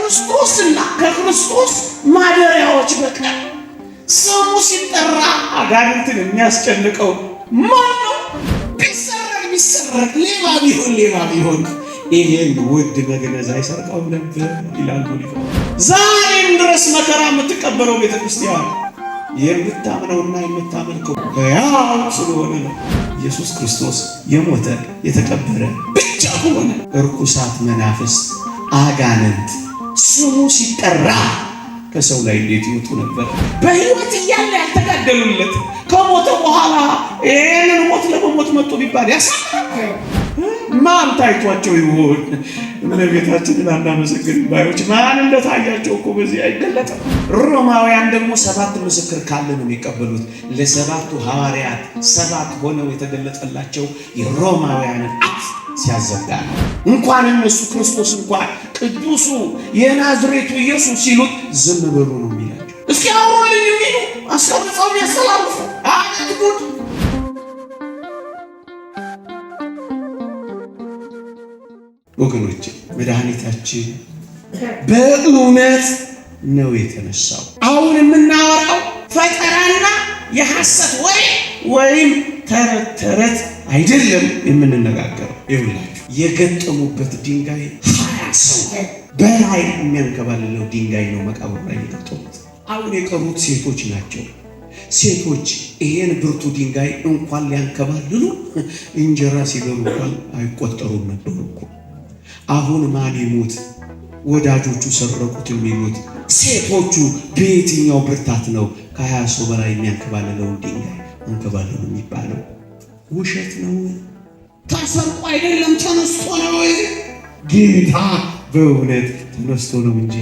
ከክርስቶስና ከክርስቶስ ማደሪያዎች በቀር ስሙ ሲጠራ አጋንንትን የሚያስጨንቀው ማን ነው? ቢሰረቅ ሌባ ቢሆን ይሄን ውድ መግነዝ አይሰርቀውም ነበር ይላሉ። ዛሬም ድረስ መከራ የምትቀበለው ቤተክርስቲያን የምታምነውና የምታመልከው ያው ስለሆነ ነው። ኢየሱስ ክርስቶስ የሞተ የተቀበረ ብቻ ሆነ። እርኩሳት መናፍስት አጋንንት ስሙ ሲጠራ ከሰው ላይ እንዴት ይወጡ ነበር? በሕይወት እያለ ያልተጋደሉለት ከሞተ በኋላ ይሄንን ሞት ለመሞት መጡ ቢባል ያሳፍራል። ማን ታይቷቸው ይሆን? እመቤታችንን አናመሰግን ባዮች ማን እንደታያቸው እኮ በዚህ አይገለጥም። ሮማውያን ደግሞ 7 ምስክር ካለ ነው የሚቀበሉት። ለሰባቱ ሐዋርያት 7 ሆነው የተገለጠላቸው የሮማውያንን አፍ ሲያዘጋ ነው። እንኳን እነሱ ክርስቶስ እንኳን ቅዱሱ የናዝሬቱ ኢየሱስ ሲሉት ዝም በሉ ነው የሚላቸው። እስኪ አውሩልኝ የሚሉ አስቀምጠው ያስተላልፉ። አቤት ጉድ! ወገኖች መድኃኒታችን በእውነት ነው የተነሳው። አሁን የምናወራው ፈጠራና የሐሰት ወሬ ወይም ተረት አይደለም የምንነጋገረው። ይኸውላችሁ የገጠሙበት ድንጋይ 20 ሰው በላይ የሚያንከባልለው ድንጋይ ነው መቃብሩ ላይ የገጠሙት። አሁን የቀሩት ሴቶች ናቸው። ሴቶች ይሄን ብርቱ ድንጋይ እንኳን ሊያንከባልሉ እንጀራ ሲበሉ እንኳን አይቆጠሩም ነበር እኮ። አሁን ማን ይሞት? ወዳጆቹ ሰረቁት የሚሉት ሴቶቹ በየትኛው ብርታት ነው ከ20 ሰው በላይ የሚያንከባልለውን ድንጋይ አንከባልሉ የሚባለው? ውሸት ነው። ተሰርቆ አይደለም ተነስቶ ነው። ጌታ በእውነት ተነስቶ ነው እንጂ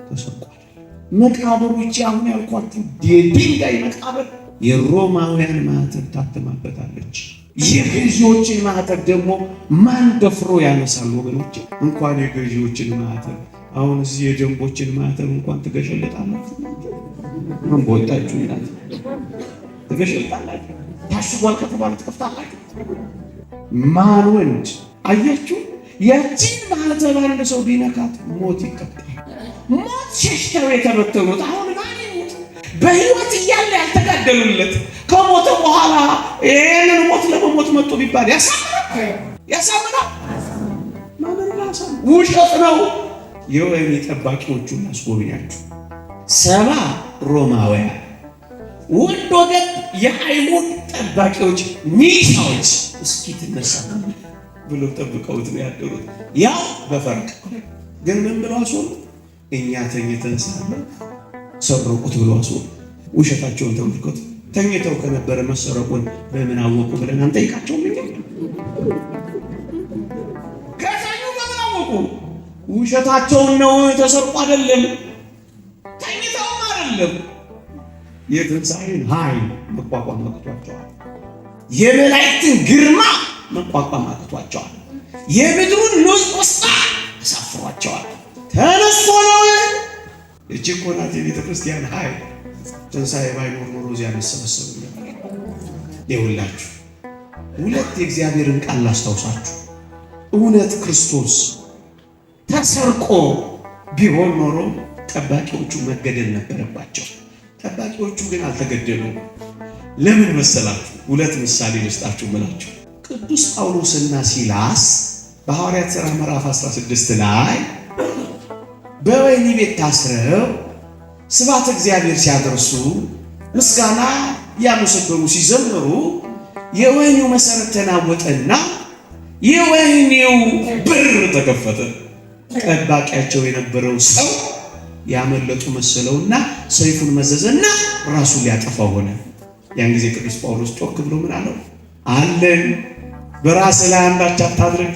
ተሰርቆ አይደለም። መቃብሮች አሁን ያልኳችሁ የድንጋይ መቃብር የሮማውያን ማህተብ ታተማበታለች። የገዢዎችን ማህተብ ደግሞ ማን ደፍሮ ያነሳል? ወገኖች እንኳን የገዢዎችን ማህተብ አሁን እዚህ የደንቦችን ማህተብ እንኳን ትገሸልጣላችሁ። ምን ቦታችሁ ይላል? ትገሸልጣላችሁ። ታሽጓል ከተባለ ትከፍታላችሁ። ማን ወንድ አያችሁ? ያቺን ማህተብ አንድ ሰው ቢነካት ሞት ይቀጣል። ሞት ሸሽተው የተበተኑት አሁን ማን ይሞት? በሕይወት እያለ ያልተጋደሉለት ከሞተ በኋላ ይሄንን ሞት ለመሞት መጡ ቢባል ያሳምናል? ውሸት ነው። የወህኒ ጠባቂዎቹን አስጎብኛችሁ 70 ሮማውያን ወንድ ወገን የአይሁድ ጠባቂዎች ሚሊሻዎች እስኪ ትነሳ ብሎ ጠብቀውት ነው ያደሩት። ያው በፈርቅ ግን ምን ብለው አስወሩ? እኛ ተኝተን ሳለ ሰረቁት ብለው አስወሩ። ውሸታቸውን ተመልከቱ። ተኝተው ከነበረ መሰረቁን በምን አወቁ ብለን አንጠይቃቸውም? ከተኙ በምን አወቁ? ውሸታቸውን ነው። ተሰርቆ አይደለም፣ ተኝተውም አይደለም። የትንሣኤን ኃይል መቋቋም አቅቷቸዋል። የመላእክትን ግርማ መቋቋም አቅቷቸዋል። የምድሩን ንውጽውጽታ አሳፍሯቸዋል። ተነስቶ ነው። እጅ እኮ ናት የቤተ ክርስቲያን ኃይል። ትንሣኤ ባይኖር ኖሮ እዚያ መሰበሰብ ነበር። ይኸውላችሁ 2 የእግዚአብሔርን ቃል ላስታውሳችሁ። እውነት ክርስቶስ ተሰርቆ ቢሆን ኖሮ ጠባቂዎቹ መገደል ነበረባቸው። ጠባቂዎቹ ግን አልተገደሉም። ለምን መሰላችሁ? 2 ምሳሌ ልስጣችሁ ብላችሁ ቅዱስ ጳውሎስና ሲላስ በሐዋርያት ሥራ ምዕራፍ 16 ላይ በወህኒ ቤት ታስረው ስብሐተ እግዚአብሔር ሲያደርሱ ምስጋና ያመሰገኑ ሲዘምሩ የወህኒው መሰረት ተናወጠና የወህኒው በር ተከፈተ። ጠባቂያቸው የነበረው ሰው ያመለጡ መሰለውና ሰይፉን መዘዘና ራሱን ሊያጠፋ ሆነ። ያን ጊዜ ቅዱስ ጳውሎስ ጮክ ብሎ ምን አለው? አለን በራስ ላይ አንዳች አታድርግ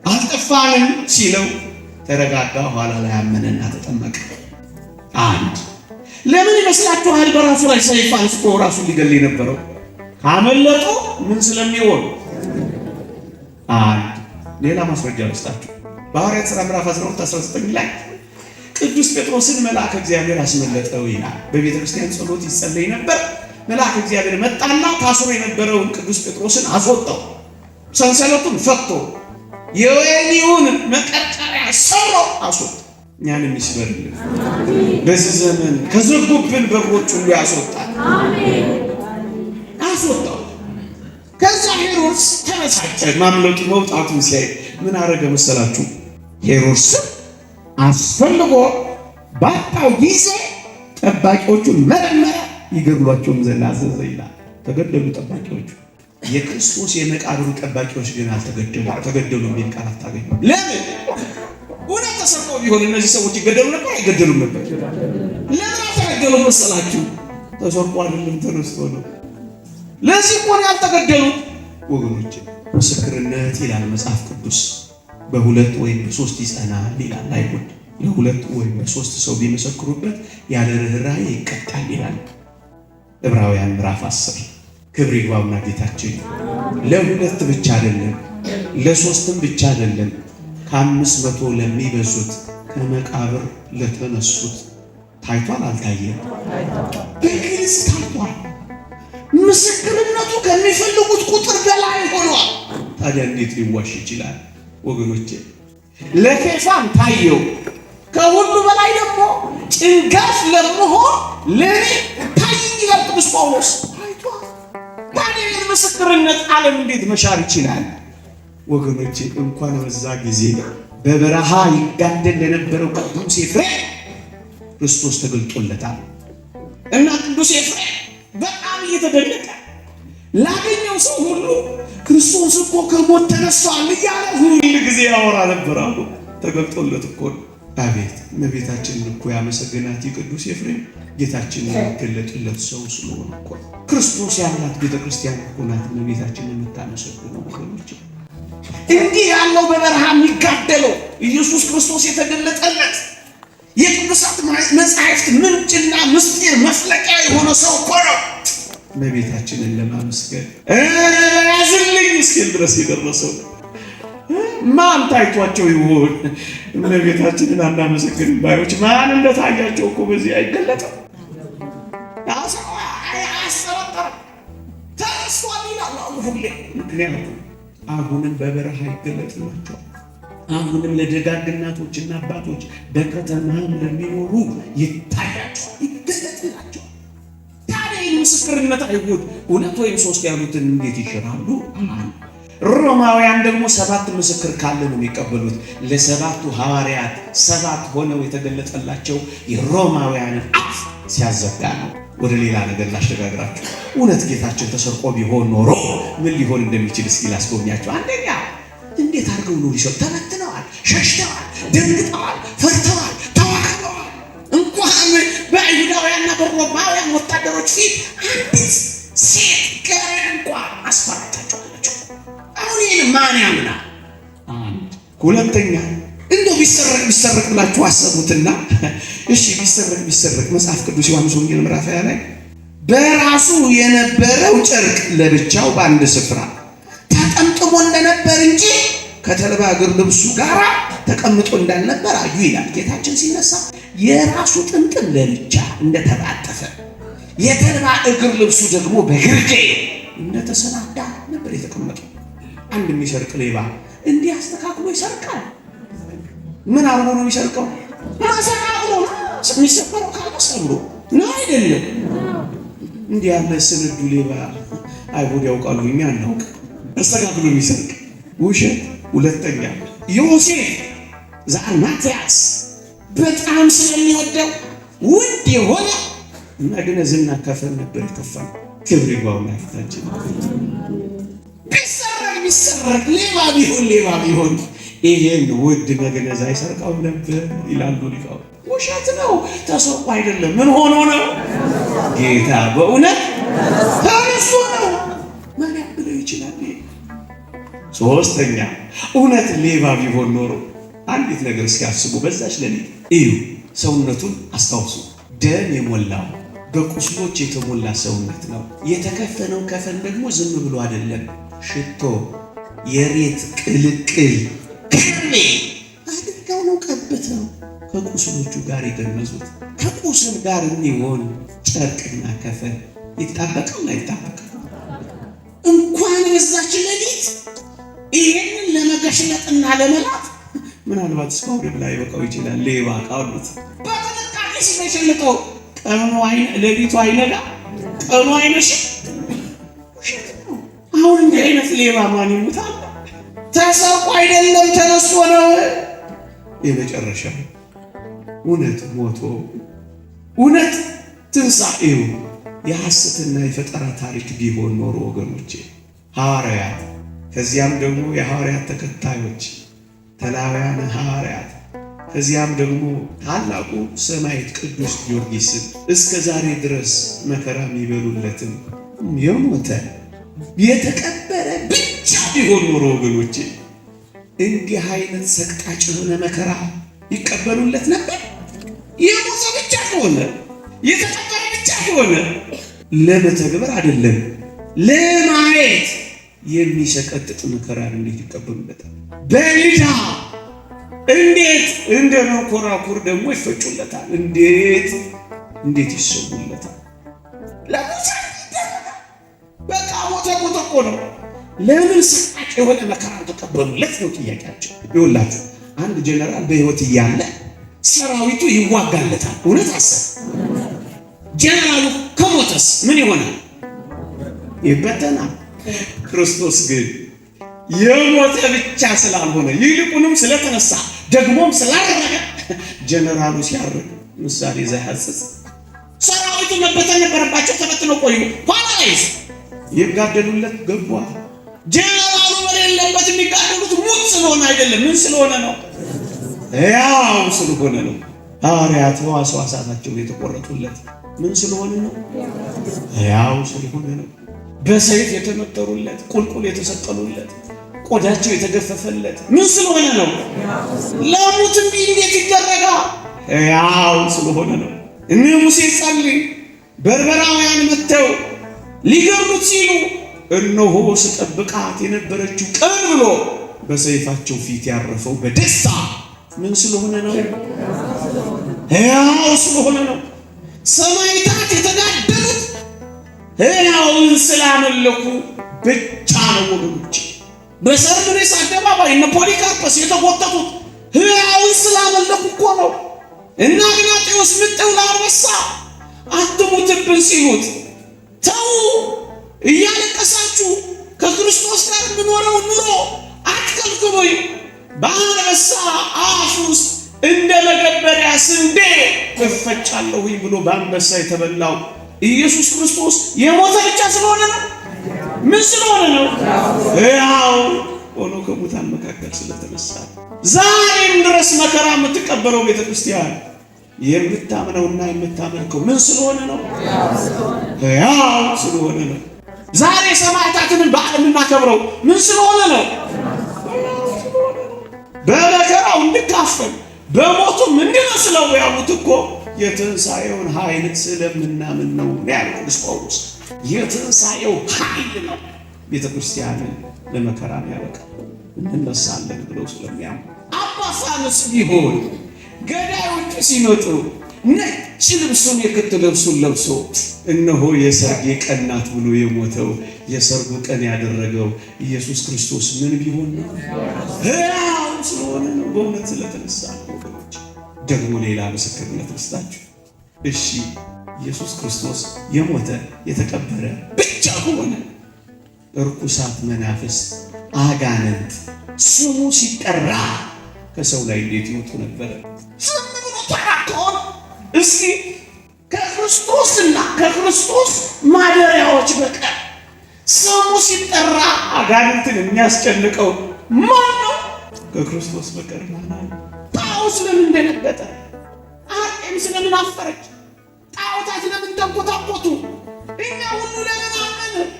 አልጠፋንም ሲለው ተረጋጋ። ኋላ ላይ አመነና ተጠመቀ። አንድ ለምን ይመስላችኋል? በራሱ ላይ ሰይፍ አንስቶ ራሱን ሊገል የነበረው ካመለጡ ምን ስለሚሆን? አንድ ሌላ ማስረጃ ልስጣችሁ። በሐዋርያት ሥራ ምዕራፍ 12-19 ላይ ቅዱስ ጴጥሮስን መልአከ እግዚአብሔር አስመለጠው ይላል። በቤተ ክርስቲያን ጸሎት ይጸለይ ነበር። መልአከ እግዚአብሔር መጣና ታስሮ የነበረውን ቅዱስ ጴጥሮስን አስወጣው። ሰንሰለቱን ፈቶ የወህኒውን መቀርቀሪያ ሰብሮ አስወጣው። እኛንም ይስበርልን። በዚህ ዘመን ከዘጉብን በሮች ሁሉ ያስወጣል። አስወጣው። ከዛ ሄሮድስ ተነሳጨ። ማምለጡ መውጣቱን ሲያይ ምን አረገ መሰላችሁ? ሄሮድስም አስፈልጎ ባጣው ጊዜ ጠባቂዎቹን መረመረ፣ ይገድሏቸውም ዘንድ አዘዘ ይላል። ተገደሉ ጠባቂዎቹ። የክርስቶስ የመቃብሩ ጠባቂዎች ግን አልተገደሉ የሚል ቃል አታገኙም። ለምን? እውነት ተሰርቆ ቢሆን እነዚህ ሰዎች ይገደሉ ነበር? አይገደሉም ነበር። ለምን አልተገደሉም መሰላችሁ? ተሰርቆ አይደለም፣ ተነስቶ ነው። ለዚህ እኮ ነው ያልተገደሉት ወገኖች። ምስክርነት ይላል መጽሐፍ ቅዱስ በሁለት ወይም በሶስት ይጸናል ይላል። አይሁድ ለሁለት ወይም በሶስት ሰው ቢመሰክሩበት ያለ ርኅራኄ ይቀጣል ይላል ዕብራውያን ምዕራፍ 10። ክብር ይግባውና ጌታችን ለሁለት ብቻ አይደለም ለሶስትም ብቻ አይደለም ከ500 ለሚበዙት ከመቃብር ለተነሱት ታይቷል። አልታየም? በግልጽ ታይቷል። ምስክርነቱ ከሚፈልጉት ቁጥር በላይ ሆኗል። ታዲያ እንዴት ሊዋሽ ይችላል ወገኖቼ? ለኬፋም ታየው። ከሁሉ በላይ ደግሞ ጭንጋፍ ለመሆን ለኔ ታየኝ ይላል ቅዱስ ጳውሎስ። ታይቷል። ታዲያ ምስክርነት ዓለም እንዴት መሻር ይችላል ወገኖቼ? እንኳን በዛ ጊዜ በበረሃ ይጋደል ለነበረው ቅዱስ ኤፍሬም ክርስቶስ ተገልጦለታል እና ቅዱስ ኤፍሬም በጣም እየተደነቀ ላገኘው ሰው ሁሉ ክርስቶስ እኮ ከሞት ተነስቷል እያለ ሁሉ ጊዜ ያወራ ነበር። አሉ ተገልጦለት እኮ። አቤት እመቤታችንን እኮ ያመሰገናት ቅዱስ ኤፍሬም ጌታችንን የሚገለጥለት ሰው ስለሆነ እኮ። ክርስቶስ ያላት ቤተክርስቲያን እኮ ናት እመቤታችንን የምታመሰግነው ወገኖች። እንዲህ ያለው በበረሃ የሚጋደለው ኢየሱስ ክርስቶስ የተገለጠለት የቅዱሳት መጻሕፍት ምንጭና ምስጢር መፍለቂያ የሆነ ሰው እኮ ነው። እመቤታችንን ለማመስገን ያዝልኝ እስኪል ድረስ የደረሰው ማን ታይቷቸው ይሆን? እመቤታችንን አናመሰግን ባዮች ማን እንደታያቸው እኮ በዚህ አይገለጥም። አያሰረጠርም። ተነስቷል ይላል ሁሌ። ምክንያቱም አሁንም በበረሃ ይገለጥላቸዋል። አሁንም ለደጋግ እናቶችና አባቶች በከተማም ለሚኖሩ ይታያቸዋል፣ ይገለጥላቸዋል። ታዲያ ምስክርነት አይሁድ ሁለት ወይም ሶስት ያሉትን እንዴት ይሽራሉ? ሮማውያን ደግሞ 7 ምስክር ካለ ነው የሚቀበሉት። ለሰባቱ ሐዋርያት 7 ሆነው የተገለጠላቸው የሮማውያንን አፍ ሲያዘጋ ነው። ወደ ሌላ ነገር ላሸጋግራችሁ። እውነት ጌታችን ተሰርቆ ቢሆን ኖሮ ምን ሊሆን እንደሚችል እስኪ ላስጎብኛቸው። አንደኛ እንዴት አድርገው ነው ሊሰሩ? ተበትነዋል፣ ሸሽተዋል፣ ደንግጠዋል፣ ፈርተዋል፣ ተዋክበዋል። እንኳን በአይሁዳውያንና በሮማውያን ወታደሮች ፊት አንዲት ሴት ገረድ እንኳን አስፈራታቸዋለች። አሁን ይህን ማን ያምናል? አንድ ሁለተኛ እንደው ቢሰረቅ ብላችሁ አሰቡትና እሺ ቢሰረቅ መጽሐፍ ቅዱስ ዮሐንስ ወንጌል ምዕራፍ 20 ላይ በራሱ የነበረው ጨርቅ ለብቻው በአንድ ስፍራ ተጠምጥሞ እንደነበር እንጂ ከተልባ እግር ልብሱ ጋር ተቀምጦ እንዳልነበር አዩ ይላል። ጌታችን ሲነሳ የራሱ ጥምጥም ለብቻ እንደተጣጠፈ የተልባ እግር ልብሱ ደግሞ በግርጌ እንደተሰናዳ ነበር የተቀመጠው። አንድ የሚሰርቅ ሌባ እንዲህ አስተካክሎ ይሰርቃል። ምን አርጎ ነው የሚሰርቀው? ማሰቃቅሎ ነው የሚሰበረው። ካሰብሮ ነው አይደለም። እንዲህ ያለ ስንዱ ሌባ አይሁድ ያውቃሉ፣ እኛ እናውቅ። አስተካክሎ የሚሰርቅ ውሸት። ሁለተኛ ዮሴፍ ዘአርማትያስ በጣም ስለሚወደው ውድ የሆነ መግነዝና ከፈን ነበር የከፈለው። ክብር ይግባውና ጌታችን ቢሰረቅ ሌባ ቢሆን ይሄን ውድ መግነዝ አይሰርቀውም ነበር ይላሉ ሊቃውንት። ውሸት ነው፣ ተሰርቆ አይደለም። ምን ሆኖ ነው? ጌታ በእውነት ተነስቶ ነው። ማን ያብለው ይችላል? ሶስተኛ እውነት ሌባ ቢሆን ኖሮ አንዲት ነገር እስኪያስቡ በዛች ሌሊት እዩ። ሰውነቱን አስታውሱ። ደም የሞላው በቁስሎች የተሞላ ሰውነት ነው። የተከፈነው ከፈን ደግሞ ዝም ብሎ አይደለም። ሽቶ፣ የሬት ቅልቅል፣ ክርቤ አድርገው ነው ቀብተው ከቁስሎቹ ጋር የገነዙት። ከቁስል ጋር የሚሆን ጨርቅና ከፈን ይጣበቃል አይጣበቅም? እንኳን በዛች ሌሊት ይሄንን ለመገሽለጥና ለመላት ምናልባት እስካሁን ላይ በቃው ይችላል። ሌባ ካሉት በጥንቃቄ ሲመሽልጠው ቀኑ ሌሊቱ አይነጋ ቀኑ አይነሽ። አሁን እንዲህ አይነት ሌባ ማን ይሙታል? ተሰርቆ አይደለም ተነስቶ ነው። የመጨረሻ እውነት ሞቶ እውነት ትንሣኤው የሐሰትና የፈጠራ ታሪክ ቢሆን ኖሮ ወገኖቼ ሐዋርያት ከዚያም ደግሞ የሐዋርያት ተከታዮች ተላውያን ሐዋርያት ከዚያም ደግሞ ታላቁ ሰማዕት ቅዱስ ጊዮርጊስ እስከ ዛሬ ድረስ መከራ የሚበሉለትም የሞተ የተቀበረ ብቻ ቢሆን ኖሮ ወገኖቼ እንዲህ አይነት ሰቅጣጭ የሆነ መከራ ይቀበሉለት ነበር? የሞተ ብቻ ከሆነ የተቀበረ ብቻ ከሆነ ለመተግበር አይደለም ለማየት የሚሰቀጥጥ መከራ እንዴት ይቀበሉለታል? በልዳ እንዴት እንደ መንኮራኩር ደግሞ ይፈጩለታል? እንዴት ይሰሙለታል? በቃ ሞተ እኮ ነው። ለምን ሰቃጭ የሆነ መከራ ተቀበሉለት ነው ጥያቄያቸው። ይኸውላችሁ አንድ ጀነራል በሕይወት እያለ ሰራዊቱ ይዋጋለታል። እውነት አሰብ ጀነራሉ ከሞተስ ምን ይሆናል? ይበተናል። ክርስቶስ ግን የሞተ ብቻ ስላልሆነ ይልቁንም ስለተነሳ ደግሞም ስላረገ ጀነራሉ ሲያርግ ምሳሌ ዘያጽጽ ሰራዊቱ መበተን ነበረባቸው። ተበትነው ቆዩ። ኋላ ላይስ ይጋደሉለት ገቧ። ጀነራሉ በሌለበት የሚጋደሉት ሙት ስለሆነ አይደለም። ምን ስለሆነ ነው? ያው ስለሆነ ነው። ሐዋርያት ሕዋሳታቸው የተቆረጡለት ምን ስለሆነ ነው? ያው ስለሆነ ነው። በሰይፍ የተመተሩለት ቁልቁል የተሰቀሉለት ቆዳቸው የተገፈፈለት ምን ስለሆነ ነው? ለሙትም እንዴት ይደረጋል? ያው ስለሆነ ነው። እነ ሙሴ ጸልይ በርበራውያን መተው ሊገርሙት ሲሉ እነሆ ስጠብቃት የነበረችው ቀን ብሎ በሰይፋቸው ፊት ያረፈው በደስታ ምን ስለሆነ ነው? ያው ስለሆነ ነው። ሰማዕታት የተጋደሉት ሕያውን ስላመለኩ ብቻ ነው ወገኖች። በሰርምኔስ አደባባይ እነ ፖሊካርፐስ የተጎተቱት ሕያውን ስላመለኩ እኮ ነው። እና አግናጤዎስ ምጠው ለአንበሳ አትሙትብን ሲሉት ተው እያለቀሳችሁ ከክርስቶስ ጋር የምኖረው ኑሮ አትከልክሉኝ፣ በአንበሳ አፍ ውስጥ እንደ መገበሪያ ስንዴ እፈጫለሁኝ ብሎ በአንበሳ የተበላው ኢየሱስ ክርስቶስ የሞተ ብቻ ስለሆነ ነው። ምን ስለሆነ ነው? ያው ሆኖ ከሙታን መካከል ስለተነሳ። ዛሬም ድረስ መከራ የምትቀበለው ቤተክርስቲያን የምታምነውና የምታመልከው ምን ስለሆነ ነው? ያው ስለሆነ ነው። ዛሬ ሰማዕታትን በዓል የምናከብረው ምን ስለሆነ ነው? በመከራው እንድካፈል በሞቱም እንድመስለው ያሉት እኮ የትንሣኤውን ኃይል ስለምናምን ነው ያለው ቅዱስ ጳውሎስ። የትንሣኤው ኃይል ነው ቤተክርስቲያንን ለመከራ ያበቃል። እንነሳለን ብለው ስለሚያምኑ አባ ፋኑስ ቢሆን ገዳዮቹ ሲመጡ ነጭ ልብሱን የክት ልብሱን ለብሶ እነሆ የሰርጌ ቀን ናት ብሎ የሞተው የሰርጉ ቀን ያደረገው ኢየሱስ ክርስቶስ ምን ቢሆን ነው? ሕያው ስለሆነ ነው። በእውነት ስለተነሳ ወገኖች። ደግሞ ሌላ ምስክርነት ልስጣችሁ። እሺ ኢየሱስ ክርስቶስ የሞተ የተቀበረ ብቻ ከሆነ እርኩሳት መናፍስት አጋንንት ስሙ ሲጠራ ከሰው ላይ እንዴት ይወጡ ነበር? እስኪ ከክርስቶስና ከክርስቶስ ማደሪያዎች በቀር ስሙ ሲጠራ አጋንንትን የሚያስጨንቀው ማን ነው? ከክርስቶስ በቀር ማን አለ? ጣዖት ስለምን እንደነበጠ፣ አርጤምስ ስለምን አፈረች? ጣዖታት ለምን ተንኮታኮቱ? እኛ ሁሉ ለምን አመንን?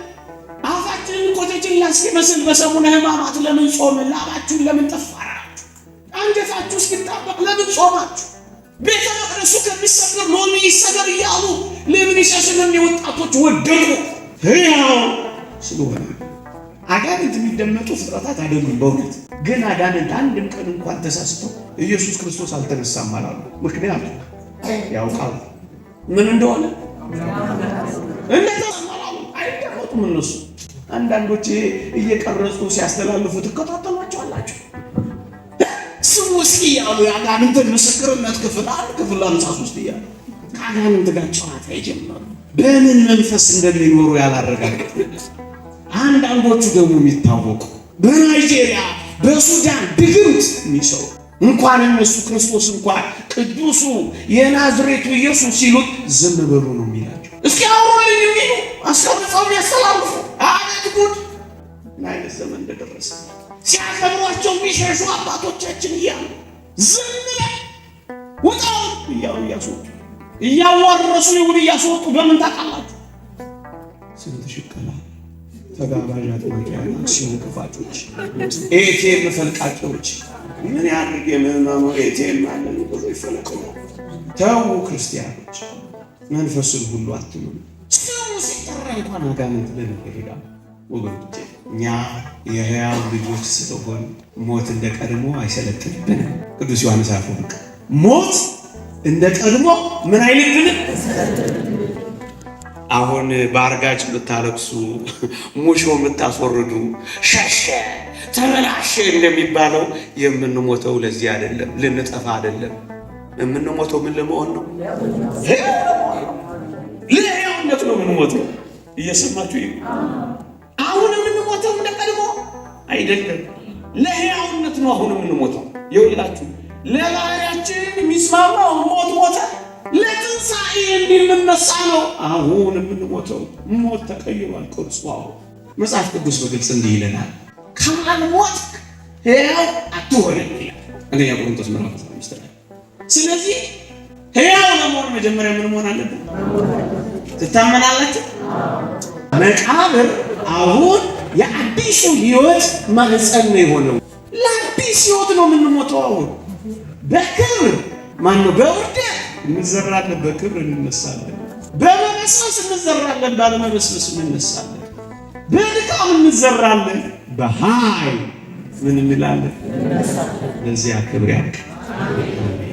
አፋችንን ኮተችን ላስመስል በሰሙነ ሕማማት ለምን ጾምን? ላባችሁን ለምን ጠፋራችሁ? አንጀታችሁ እስኪጣበቅ ለምን ጾማችሁ? ቤተ መቅደሱ ከሚሰበር ሎሚ ይሰበር እያሉ ለምን ይሸሽልን? ወጣቶች ወደቁ። ሕያው ስለሆነ አጋንንት የሚደመጡ ፍጥረታት አይደሉም። በእውነት ግን አጋንንት አንድም ቀን እንኳን ተሳስተው ኢየሱስ ክርስቶስ አልተነሳም አላሉ። ምክንያቱም ያውቃሉ ምን እንደሆነ አይደመጡም። እነሱ አንዳንዶች እየቀረጹ ሲያስተላልፉ ትከታተሏቸዋላችሁ። ስሙ እስኪ ያሉ የአጋንንትን ምስክርነት ክፍል 1 ክፍል 53 እያሉ ከአጋንንት ጋር ጨዋታ የጀመሩ በምን መንፈስ እንደሚኖሩ ያላረጋገጡ አንዳንዶቹ ደግሞ የሚታወቁ በናይጄሪያ በሱዳን ድግምት የሚሰሩ እንኳን እነሱ ክርስቶስ እንኳን ቅዱሱ የናዝሬቱ ኢየሱስ ሲሉት ዝም በሉ ነው የሚላቸው። እስኪ አውሩልኝ የሚሉ አስቀምጠው የሚያስተላልፉ አቤት ጉድ! ምን አይነት ዘመን እንደደረሰ ሲያከብሯቸው የሚሸሹ አባቶቻችን እያሉ ዝም ብለው ውጣው እያሉ እያስወጡ እያዋረሱ ይሁን እያስወጡ በምን ታውቃላችሁ? ስንት ሽቀላ ተጋባዥ አጥማቂያ አክሲዮን ከፋጮች ኤቲኤም ፈልቃቂዎች ምን ያድርግ የምዕመኑ ኤቲኤም አለን ብሎ ይፈለቀሉ። ተው ክርስቲያኖች መንፈሱን ሁሉ አትመኑ። ስሙ ሲጠራ እንኳን አጋንንት ለነገር ይላል። ወገኖቼ እኛ የሕያው ልጆች ስለሆን ሞት እንደ ቀድሞ አይሰለጥንብንም። ቅዱስ ዮሐንስ አፈወርቅ ሞት እንደ ቀድሞ ምን አይልብንም። አሁን በአርጋጭ የምታለቅሱ ሙሾ የምታስወርዱ ሸሸ ተበላሸ እንደሚባለው የምንሞተው ለዚህ አይደለም፣ ልንጠፋ አይደለም። የምንሞተው ምን ለመሆን ነው? ለሕያውነት ነው የምንሞተው። እየሰማችሁ ይሄ አሁን የምንሞተው እንደ ቀድሞ አይደለም፣ ለሕያውነት ነው አሁን የምንሞተው። ይኸውላችሁ ለባህሪያችን የሚስማማው ሞት ሞተ ለትንሣኤ እንድንነሳ ነው አሁን የምንሞተው። ሞት ተቀይሯል ቅርጹ። መጽሐፍ ቅዱስ በግልጽ እንዲህ ይለናል፣ ካልሞት ሕያው አትሆንም ይላል አንደኛ ቆሮንቶስ ምዕራፍ 15 ላይ። ስለዚህ ሕያው ለመሆን መጀመሪያ ምን መሆን አለብን? ትታመናላችሁ? መቃብር አሁን የአዲሱ ሕይወት ማህፀን ነው የሆነው። ለአዲስ ሕይወት ነው የምንሞተው አሁን። በክብር ማነው በውርደት እንዘራለን፣ በክብር እንነሳለን። በመበስበስ እንዘራለን፣ ባለመበስበስ እንነሳለን። በድካም እንዘራለን፣ በኃይል ምን እንላለን? ለዚያ ክብር ያብቃን።